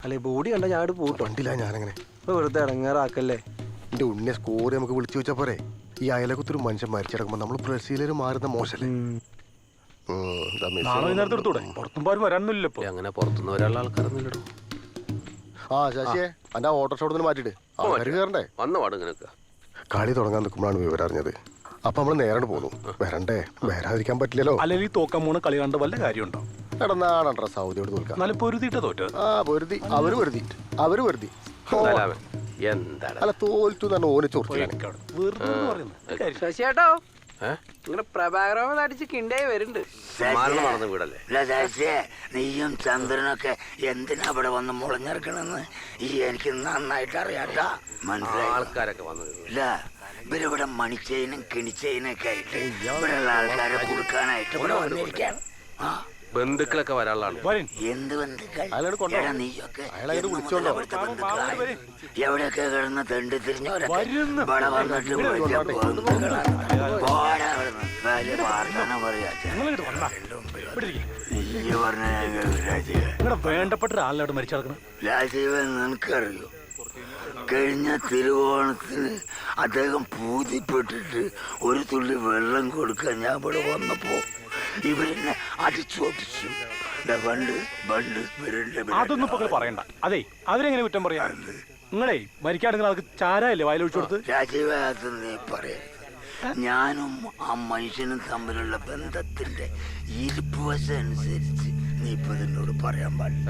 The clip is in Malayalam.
അല്ലെ ബോഡി കണ്ട ഞാൻ പോട്ടോ വണ്ടില്ല ഞാനങ്ങനെ വെറുതെ ഇടങ്ങാറാക്കല്ലേ. എന്റെ ഉണ്ണിയെ സ്കോർ നമുക്ക് വിളിച്ചു വെച്ചാ പോരെ. ഈ അയലകുത്തൊരു മനുഷ്യൻ മരിച്ചടക്കുമ്പോ നമ്മൾ ബ്രസീലിൽ മാറുന്ന മോശല്ലേ. അങ്ങനെ പുറത്തുനിന്ന് ഒരാളുടെ ആൾക്കാരൊന്നും ആ ശശിയെ എന്റെ ഓട്ടോഷോടൊന്നും മാറ്റിട്ട് ആൾക്കാർ കയറണ്ടേ. വന്ന പാട് ഇങ്ങനെയൊക്കെ കളി തുടങ്ങാൻ നിൽക്കുമ്പോഴാണ് വിവരം അറിഞ്ഞത്. അപ്പൊ നമ്മള് നേരെ പോന്നു. വരണ്ടേ, വരാതിരിക്കാൻ പറ്റില്ലല്ലോ. അല്ലെങ്കിൽ തോക്കാൻ പോണ കളി കണ്ട് വല്ല കാര്യമുണ്ടോ? എടന്നാണോ സൗദിയോട് തോൽക്കാം. നല്ല പൊരുതിട്ട് തോറ്റ. ആ പൊരുതി, അവര് പൊരുതി. എന്താണ് അല്ല തോൽറ്റു തന്നെ ഓന് ചൊറിച്ചിലാണ്. ശശിയേട്ടോ നിങ്ങളുടെ പ്രഭാകരൻ അടിച്ച് കിണ്ടായി വരുന്നുണ്ട്. നടന്ന വീടല്ലേ നീയും ചന്ദ്രനൊക്കെ എന്തിനാ ഇവിടെ വന്ന് മുളഞ്ഞിറക്കണെന്ന് എനിക്ക് നന്നായിട്ട് അറിയാട്ടാ. മനസ്സിലായി? ആൾക്കാരൊക്കെ വന്നത് ഇല്ല, ഇവരിവിടെ മണിച്ചേനും കിണിച്ചേനൊക്കെ ആയിട്ട് ഇവിടെയുള്ള ആൾക്കാരെ കൊടുക്കാനായിട്ട് ഇവിടെ വന്നിരിക്കാൻ. ബന്ധുക്കളൊക്കെ വരാനുള്ളതാണ്. എന്ത് ബന്ധുക്കൾ? കൊണ്ടോ? എടാ, നീയൊക്കെ അയാളെ വിളിച്ചോണ്ടോ? എവിടെയൊക്കെ കിടന്ന് തെണ്ടി തിരിഞ്ഞവരൊക്കെ ഇവിടെ വന്നിട്ട് വലിയ ബന്ധുക്കളാണ്. വലിയ വാർത്താനം പറയാ. വേണ്ടപ്പെട്ട ഒരാളോട് മരിച്ചടക്കണം. രാജീവൻ നിനക്കറിയോ, കഴിഞ്ഞ തിരുവോണത്തിന് അദ്ദേഹം പൂതിപ്പെട്ടിട്ട് ഒരു തുള്ളി വെള്ളം കൊടുക്കാൻ ഞാൻ ഇവിടെ വന്നപ്പോ ഇവരെന്നെ അടിച്ചോട്ടിച്ചു. അതൊന്നും ഇപ്പൊ പറയണ്ട. അതെ, അവരെങ്ങനെ കുറ്റം പറയാ? നിങ്ങളെ മരിക്കാണെങ്കിൽ ആൾക്ക് ചാരല്ലേ വയലൊഴിച്ചു കൊടുത്ത്? രാജീവ, അത് നീ പറയരുത്. ഞാനും ആ മനുഷ്യനും തമ്മിലുള്ള ബന്ധത്തിന്റെ ഇരിപ്പ് വശം അനുസരിച്ച് നീ ഇപ്പൊ എന്നോട് പറയാൻ പാടില്ല.